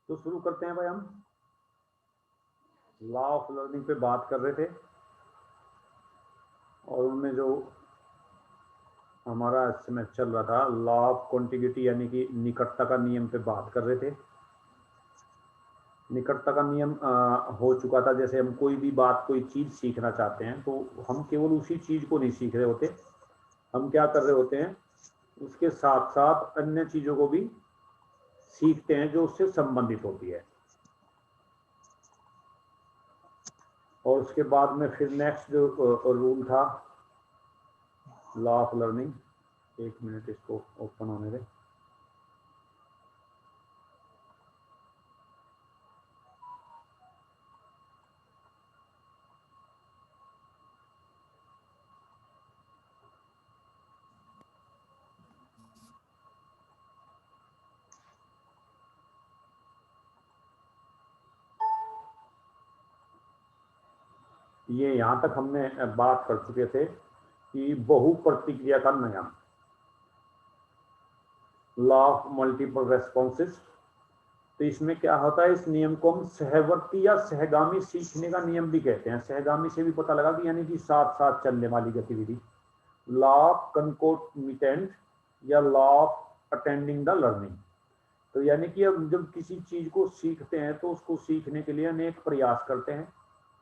तो शुरू करते हैं भाई। हम लॉ ऑफ लर्निंग पे बात कर रहे थे और उनमें जो हमारा इसमें चल रहा था लॉ ऑफ कॉन्टिग्यूटी यानी कि निकटता का नियम पे बात कर रहे थे। निकटता का नियम हो चुका था। जैसे हम कोई भी बात कोई चीज सीखना चाहते हैं तो हम केवल उसी चीज को नहीं सीख रहे होते, हम क्या कर रहे होते हैं, उसके साथ साथ अन्य चीजों को भी सीखते हैं जो उससे संबंधित होती है। और उसके बाद में फिर नेक्स्ट जो रूल था लॉ ऑफ लर्निंग, एक मिनट इसको ओपन होने दे। ये यहां तक हमने बात कर चुके थे कि बहु प्रतिक्रिया का नियम, लॉ ऑफ मल्टीपल रेस्पॉन्सेस। तो इसमें क्या होता है, इस नियम को हम सहवर्ती या सहगामी सीखने का नियम भी कहते हैं। सहगामी से भी पता लगा कि यानी कि साथ साथ चलने वाली गतिविधि, लॉ ऑफ कंकोमिटेंट या law of attending the learning. तो यानी कि अब जब किसी चीज को सीखते हैं तो उसको सीखने के लिए अनेक प्रयास करते हैं,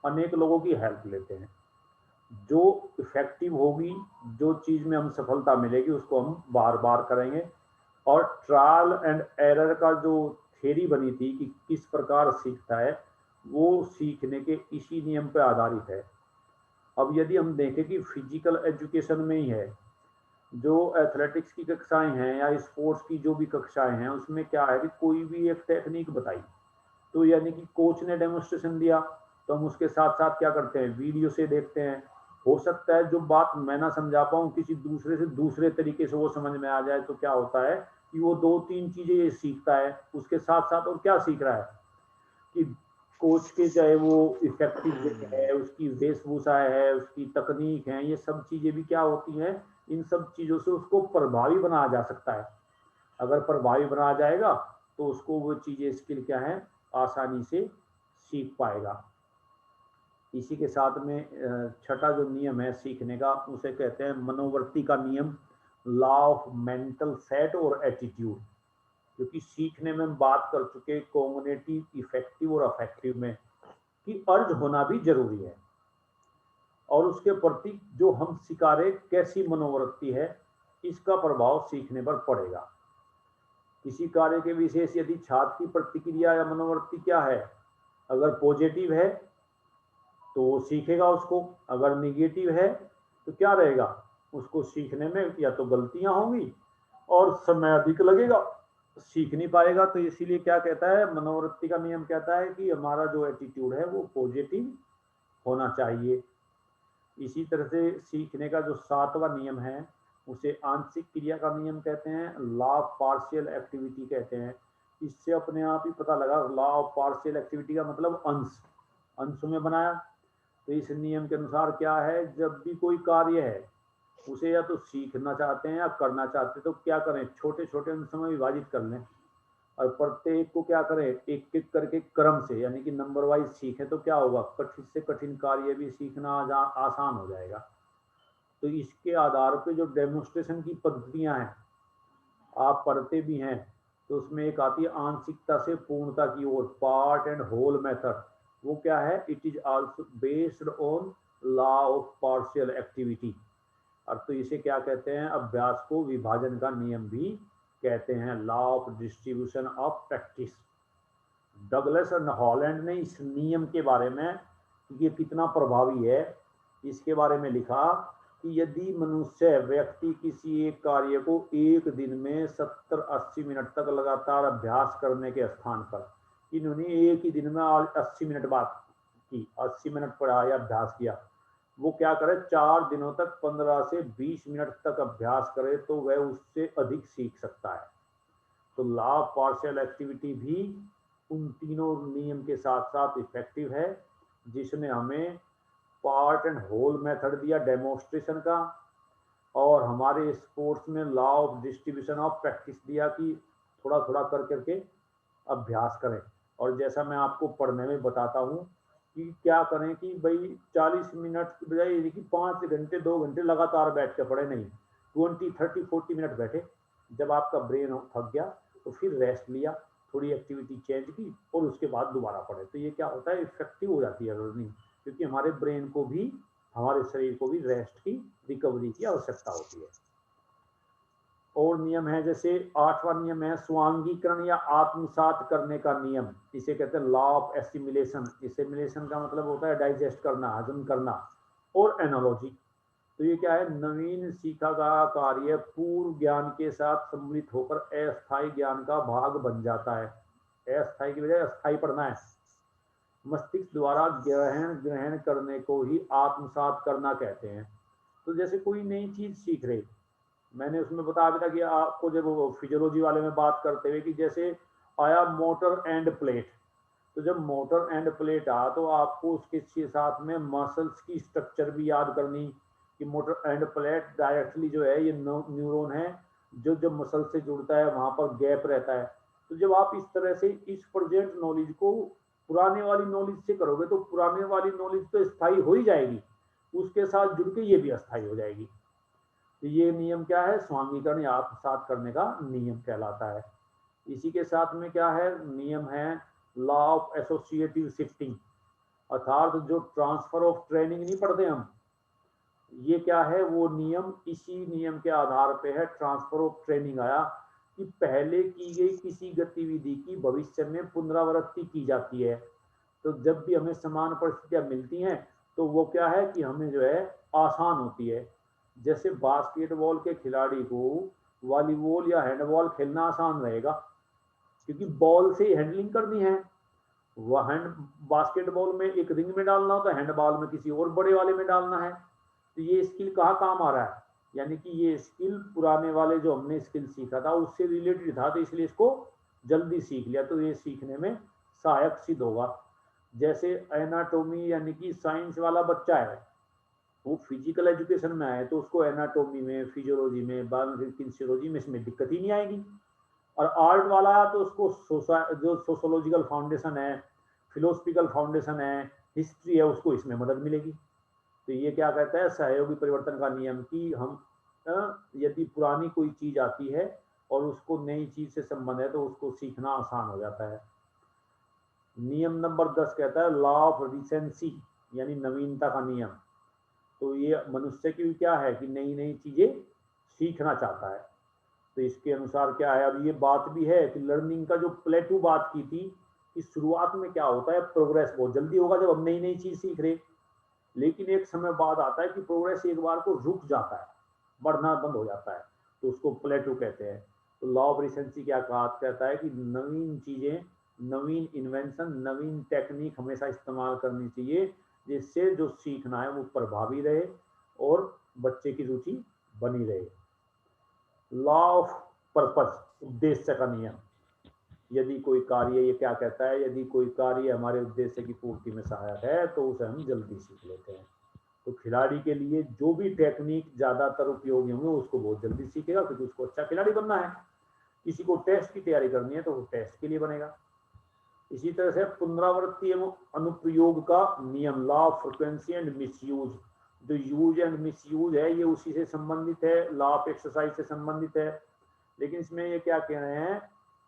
अनेक लोगों की हेल्प लेते हैं। जो इफेक्टिव होगी, जो चीज में हम सफलता मिलेगी उसको हम बार बार करेंगे। और ट्रायल एंड एरर का जो थ्योरी बनी थी कि किस प्रकार सीखता है, वो सीखने के इसी नियम पर आधारित है। अब यदि हम देखें कि फिजिकल एजुकेशन में ही है, जो एथलेटिक्स की कक्षाएं हैं या स्पोर्ट्स की जो भी कक्षाएं हैं, उसमें क्या है कि कोई भी एक टेक्निक बताई तो यानी कि कोच ने डेमोन्स्ट्रेशन दिया तो हम उसके साथ साथ क्या करते हैं, वीडियो से देखते हैं। हो सकता है जो बात मैं ना समझा पाऊँ किसी दूसरे से दूसरे तरीके से वो समझ में आ जाए, तो क्या होता है कि वो दो तीन चीजें ये सीखता है उसके साथ साथ। और क्या सीख रहा है कि कोच के चाहे वो इफेक्टिव है, उसकी वेशभूषा है, उसकी तकनीक है, ये सब चीजें भी क्या होती हैं, इन सब चीजों से उसको प्रभावी बनाया जा सकता है। अगर प्रभावी बनाया जाएगा तो उसको वो चीजें स्किल क्या है आसानी से सीख पाएगा। इसी के साथ में छठा जो नियम है सीखने का, उसे कहते हैं मनोवृत्ति का नियम, लॉ ऑफ मेंटल सेट और एटीट्यूड। क्योंकि सीखने में हम बात कर चुके कॉग्निटिव, इफेक्टिव और अफेक्टिव में कि अर्ज होना भी जरूरी है और उसके प्रति जो हम स्वीकारे कैसी मनोवृत्ति है, इसका प्रभाव सीखने पर पड़ेगा। किसी कार्य के विशेष यदि छात्र की प्रतिक्रिया या मनोवृत्ति क्या है, अगर पॉजिटिव है तो वो सीखेगा उसको, अगर निगेटिव है तो क्या रहेगा, उसको सीखने में या तो गलतियां होंगी और समय अधिक लगेगा, सीख नहीं पाएगा। तो इसीलिए क्या कहता है मनोवृत्ति का नियम, कहता है कि हमारा जो एटीट्यूड है वो पॉजिटिव होना चाहिए। इसी तरह से सीखने का जो सातवां नियम है उसे आंशिक क्रिया का नियम कहते हैं, लॉ ऑफ पार्शियल एक्टिविटी कहते हैं। इससे अपने आप ही पता लगा, लॉ ऑफ पार्शियल एक्टिविटी का मतलब अंश, अंश में बनाया। तो इस नियम के अनुसार क्या है, जब भी कोई कार्य है उसे या तो सीखना चाहते हैं या करना चाहते हैं तो क्या करें, छोटे छोटे अंशों में विभाजित कर लें और प्रत्येक को क्या करें एक एक करके क्रम से यानी कि नंबर वाइज सीखें। तो क्या होगा, कठिन से कठिन कार्य भी सीखना आसान हो जाएगा। तो इसके आधार पे जो डेमोन्स्ट्रेशन की पद्धतियां हैं आप पढ़ते भी हैं, तो उसमें एक आती है आंशिकता से पूर्णता की ओर, पार्ट एंड होल मेथड। वो क्या है, it is also based on law of partial activity. और तो इसे क्या कहते हैं, अभ्यास को विभाजन का नियम भी कहते हैं, law of distribution of practice. Douglas और हॉलैंड ने इस नियम के बारे में, ये कितना प्रभावी है, इसके बारे में लिखा कि यदि मनुष्य व्यक्ति किसी एक कार्य को एक दिन में 70-80 मिनट तक लगातार अभ्यास करने के स्थान पर, इन्होंने एक ही दिन में 80 मिनट बात की, 80 मिनट पढ़ाया अभ्यास किया, वो क्या करे 4 दिनों तक 15 से 20 मिनट तक अभ्यास करे तो वह उससे अधिक सीख सकता है। तो लॉ ऑफ पार्शियल एक्टिविटी भी उन तीनों नियम के साथ साथ इफेक्टिव है, जिसने हमें पार्ट एंड होल मेथड दिया डेमोन्स्ट्रेशन का, और हमारे स्पोर्ट्स में law of distribution of practice दिया कि थोड़ा थोड़ा कर करके अभ्यास करें। और जैसा मैं आपको पढ़ने में बताता हूँ कि क्या करें कि भाई 40 मिनट की बजाय ये कि 5 घंटे 2 घंटे लगातार बैठ के पढ़े नहीं, 20 30 40 मिनट बैठे। जब आपका ब्रेन थक गया तो फिर रेस्ट लिया, थोड़ी एक्टिविटी चेंज की और उसके बाद दोबारा पढ़े। तो ये क्या होता है, इफेक्टिव हो जाती है लर्निंग, क्योंकि हमारे ब्रेन को भी, हमारे शरीर को भी रेस्ट की, रिकवरी की आवश्यकता होती है। और नियम है, जैसे 8वां नियम है स्वांगीकरण या आत्मसात करने का नियम, इसे कहते हैं लॉ ऑफ एसिमिलेशन। एसिमिलेशन का मतलब होता है डाइजेस्ट करना, हजम करना। और एनालॉजी, तो ये क्या है, नवीन सीखा गया कार्य पूर्व ज्ञान के साथ सम्मिलित होकर अस्थायी ज्ञान का भाग बन जाता है। अस्थायी की बजाय अस्थायी पढ़ना है। मस्तिष्क द्वारा ग्रहण करने को ही आत्मसात करना कहते हैं। तो जैसे कोई नई चीज सीख रहे, मैंने उसमें बताया भी था कि आपको जब फिजियोलॉजी वाले में बात करते हुए कि जैसे आया मोटर एंड प्लेट, तो जब मोटर एंड प्लेट आ तो आपको उसके साथ में मसल्स की स्ट्रक्चर भी याद करनी कि मोटर एंड प्लेट डायरेक्टली जो है ये न्यूरॉन है जो जब मसल से जुड़ता है वहां पर गैप रहता है। तो जब आप इस तरह से इस प्रेजेंट नॉलेज को पुराने वाली नॉलेज से करोगे तो पुराने वाली नॉलेज तो स्थायी हो ही जाएगी, उसके साथ जुड़ के ये भी अस्थायी हो जाएगी। तो ये नियम क्या है, स्वांगीकरण या आत्मसात करने का नियम कहलाता है। इसी के साथ में क्या है, नियम है लॉ ऑफ एसोसिएटिव शिफ्टिंग, अर्थात जो ट्रांसफर ऑफ ट्रेनिंग नहीं पढ़ते हम, ये क्या है, वो नियम इसी नियम के आधार पे है। ट्रांसफर ऑफ ट्रेनिंग आया कि पहले की गई किसी गतिविधि की भविष्य में पुनरावृत्ति की जाती है। तो जब भी हमें समान परिस्थितियां मिलती हैं तो वो क्या है कि हमें जो है आसान होती है। जैसे बास्केटबॉल के खिलाड़ी को वॉलीबॉल या हैंडबॉल खेलना आसान रहेगा क्योंकि बॉल से हैंडलिंग करनी है। वह हैंड बास्केटबॉल में एक रिंग में डालना होता है, हैंडबॉल में किसी और बड़े वाले में डालना है। तो ये स्किल कहाँ काम आ रहा है, यानी कि ये स्किल पुराने वाले जो हमने स्किल सीखा था उससे रिलेटेड था, तो इसलिए इसको जल्दी सीख लिया, तो ये सीखने में सहायक सिद्ध होगा। जैसे एनाटोमी यानी कि साइंस वाला बच्चा है, वो फिजिकल एजुकेशन में आए तो उसको एनाटोमी में, फिजियोलॉजी में, बायोलॉजी में इसमें दिक्कत ही नहीं आएगी। और आर्ट वाला तो उसको जो सोशोलॉजिकल फाउंडेशन है, फिलोसफिकल फाउंडेशन है, हिस्ट्री है, उसको इसमें मदद मिलेगी। तो ये क्या कहता है, सहयोगी परिवर्तन का नियम कि हम यदि पुरानी कोई चीज आती है और उसको नई चीज से संबंध है तो उसको सीखना आसान हो जाता है। नियम नंबर 10 कहता है लॉ ऑफ रिसेंसी, यानी नवीनता का नियम। तो ये मनुष्य की क्या है कि नई नई चीजें सीखना चाहता है। तो इसके अनुसार क्या है, अब ये बात भी है कि लर्निंग का जो प्लेटू बात की थी कि शुरुआत में क्या होता है, प्रोग्रेस बहुत जल्दी होगा जब हम नई नई चीज सीख रहे, लेकिन एक समय बाद आता है कि प्रोग्रेस एक बार को रुक जाता है, बढ़ना बंद हो जाता है, तो उसको प्लेटू कहते हैं। तो लॉ ऑफ रिसेंसी क्या कहता है कि नवीन चीजें, नवीन इन्वेंशन, नवीन टेक्निक हमेशा इस्तेमाल करनी चाहिए जिससे जो सीखना है वो प्रभावी रहे और बच्चे की रुचि बनी रहे। लॉ ऑफ पर्पस, उद्देश्य का नियम, यदि कोई कार्य, ये क्या कहता है, यदि कोई कार्य हमारे उद्देश्य की पूर्ति में सहायक है तो उसे हम जल्दी सीख लेते हैं। तो खिलाड़ी के लिए जो भी टेक्निक ज्यादातर उपयोगी होंगे उसको बहुत जल्दी सीखेगा क्योंकि उसको अच्छा खिलाड़ी बनना है। किसी को टेस्ट की तैयारी करनी है तो वो टेस्ट के लिए बनेगा। इसी तरह से पुनरावृत्ति एवं अनुप्रयोग का नियम, law of frequency and misuse, जो यूज एंड मिसयूज है ये उसी से संबंधित है, लॉ ऑफ एक्सरसाइज से संबंधित है। लेकिन इसमें ये क्या कह रहे हैं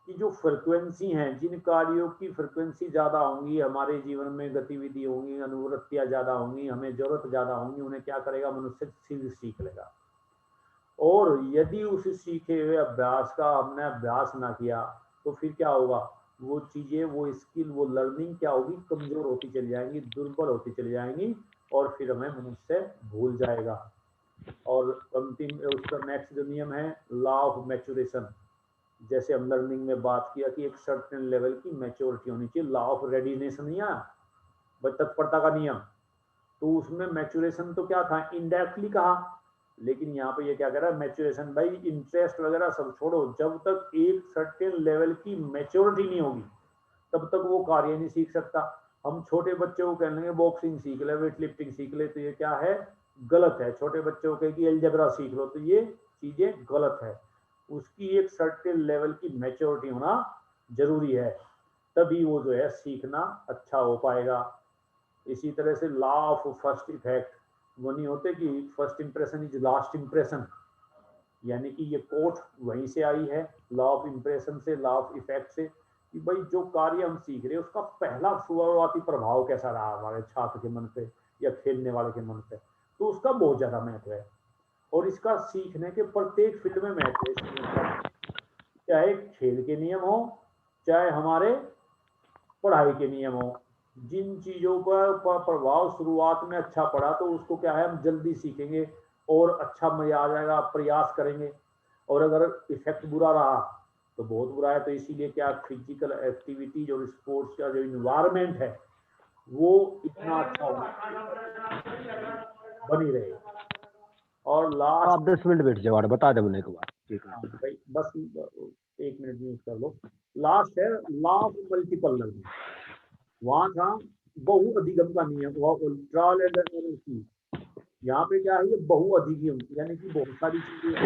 कि जो फ्रिक्वेंसी हैं, जिन कार्यों की फ्रिक्वेंसी ज्यादा होंगी, हमारे जीवन में गतिविधि होंगी, अनुवृत्तियां ज्यादा होंगी, हमें जरूरत ज्यादा होंगी, उन्हें क्या करेगा, मनुष्य सीख लेगा। और यदि उस सीखे हुए अभ्यास का हमने अभ्यास ना किया तो फिर क्या होगा, वो चीजें, वो स्किल, वो लर्निंग क्या होगी, कमजोर होती चली जाएंगी, दुर्बल होती चली जाएंगी और फिर हमें मनुष्य भूल जाएगा। और अंतिम उसका नेक्स्ट जो नियम है लॉ ऑफ मैच्योरेशन, जैसे हम लर्निंग में बात किया कि एक सर्टेन लेवल की मैच्योरिटी होनी चाहिए। लॉ ऑफ रेडीनेस नहीं है तत्परता का नियम, तो उसमें मैच्योरेशन तो क्या था, इनडायरेक्टली कहा, लेकिन यहाँ पे ये क्या कह रहा है, मैच्योरेशन भाई इंटरेस्ट वगैरह सब छोड़ो, जब तक एक सर्टेन लेवल की मैच्योरिटी नहीं होगी तब तक वो कार्य नहीं सीख सकता। हम छोटे बच्चे को कह लेंगे बॉक्सिंग सीख ले, वेट लिफ्टिंग सीख ले, तो ये क्या है, गलत है। छोटे बच्चों को कि अलजेब्रा सीख लो, तो ये चीजें गलत है। उसकी एक सर्टेन लेवल की मैच्योरिटी होना जरूरी है, तभी वो जो है सीखना अच्छा हो पाएगा। इसी तरह से लॉ ऑफ फर्स्ट इफेक्ट, वो नहीं होते कि first impression is last impression, यानी कि ये कोट वहीं से आई है, लॉ ऑफ इंप्रेशन से, लॉ ऑफ इफेक्ट से, कि भाई जो कार्य हम सीख रहे हैं उसका पहला शुरुआती प्रभाव कैसा रहा हमारे छात्र के मन पे या खेलने वाले के मन पे, तो उसका बहुत ज्यादा महत्व है। और इसका सीखने के प्रत्येक फील्ड में महत्व है, चाहे खेल के नियम हो, चाहे हमारे पढ़ाई के नियम हो। जिन चीजों पर प्रभाव शुरुआत में अच्छा पड़ा तो उसको क्या है, हम जल्दी सीखेंगे और अच्छा मजा आ जाएगा, प्रयास करेंगे। और अगर इफेक्ट बुरा रहा तो बहुत बुरा है। तो इसीलिए क्या, फिजिकल एक्टिविटीज और स्पोर्ट्स का जो इन्वायरमेंट है वो इतना अच्छा बनी रहे। और आप लास्ट, 10 मिनट बैठ जाओ और बता दे बोलने के बाद, ठीक है। भाई बस 1 मिनट यूज कर लो। लास्ट है लॉ ऑफ मल्टीपल लर्निंग। वहां था बहु अधिगम का नियम, ट्रायल एंड एरर की। यहाँ पे क्या है, ये बहु अधिगम, यानी कि बहुत सारी चीजें।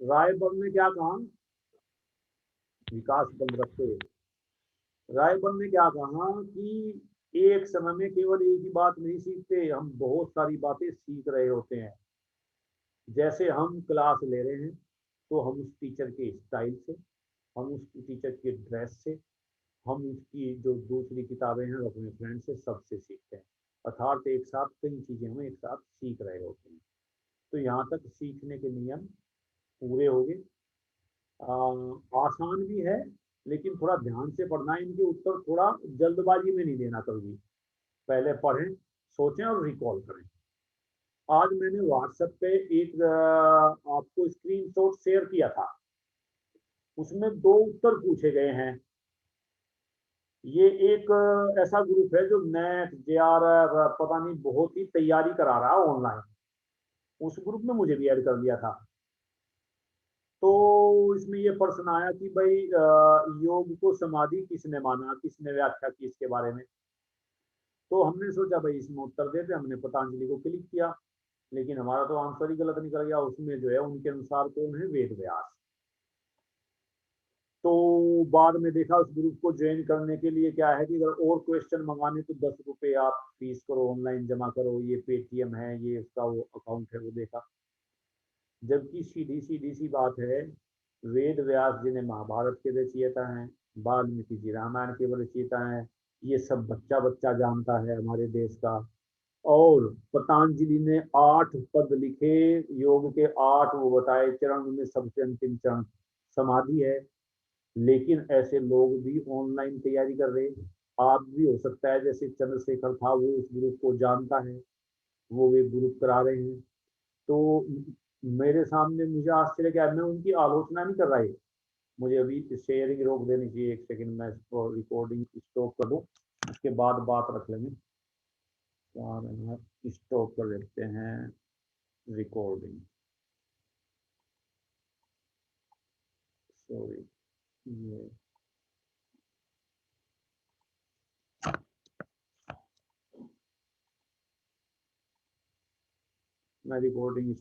रायबर्ग ने क्या कहा, विकास बंद रखते हुए रायबर्ग ने क्या कहा कि एक समय में केवल एक ही बात नहीं सीखते, हम बहुत सारी बातें सीख रहे होते हैं। जैसे हम क्लास ले रहे हैं तो हम उस टीचर के स्टाइल से, हम उस टीचर के ड्रेस से, हम उसकी जो दूसरी किताबें हैं अपने फ्रेंड से, सबसे सीखते हैं। अर्थात एक साथ कई चीजें हम एक साथ सीख रहे होते हैं। तो यहाँ तक सीखने के नियम पूरे हो गए। आसान भी है लेकिन थोड़ा ध्यान से पढ़ना है, इनके उत्तर थोड़ा जल्दबाजी में नहीं देना कभी, पहले पढ़ें, सोचें और रिकॉल करें। आज मैंने व्हाट्सएप पे एक आपको स्क्रीनशॉट शेयर किया था, उसमें 2 उत्तर पूछे गए हैं। ये एक ऐसा ग्रुप है जो नेट जेआरएफ पता नहीं बहुत ही तैयारी करा रहा है ऑनलाइन, उस ग्रुप में मुझे भी ऐड कर लिया था। तो इसमें ये प्रश्न आया कि भाई योग को समाधि किसने माना, किसने व्याख्या की इसके बारे में। तो हमने सोचा भाई इसमें उत्तर देते, हमने पतंजलि को क्लिक किया, लेकिन हमारा तो आंसर ही गलत निकल गया। उसमें जो है उनके अनुसार कौन है, वेद व्यास। तो बाद में देखा उस ग्रुप को ज्वाइन करने के लिए क्या है कि अगर और क्वेश्चन मंगाने तो 10 रुपए आप फीस करो, ऑनलाइन जमा करो, ये पेटीएम है, ये उसका वो अकाउंट है, वो देखा। जबकि सीधी सीधी सी बात है, वेद व्यास जी ने महाभारत के रचयिता हैं, वाल्मीकि जी रामायण के रचयिता हैं, ये सब बच्चा बच्चा जानता है हमारे देश का। और पतंजलि ने 8 पद लिखे, योग के 8 वो बताए चरण, में सबसे अंतिम चरण समाधि है। लेकिन ऐसे लोग भी ऑनलाइन तैयारी कर रहे हैं। आप भी हो सकता है जैसे चंद्रशेखर था, वो उस ग्रुप को जानता है, वो भी ग्रुप करा रहे हैं। तो मेरे सामने मुझे आश्चर्य क्या है, मैं उनकी आलोचना नहीं कर रहा है। मुझे अभी शेयरिंग रोक देनी चाहिए, 1 सेकंड में इसको रिकॉर्डिंग स्टॉप कर दूं, उसके बाद बात रख लेंगे। स्टॉप कर देते हैं रिकॉर्डिंग, सॉरी। ये मैं रिकॉर्डिंग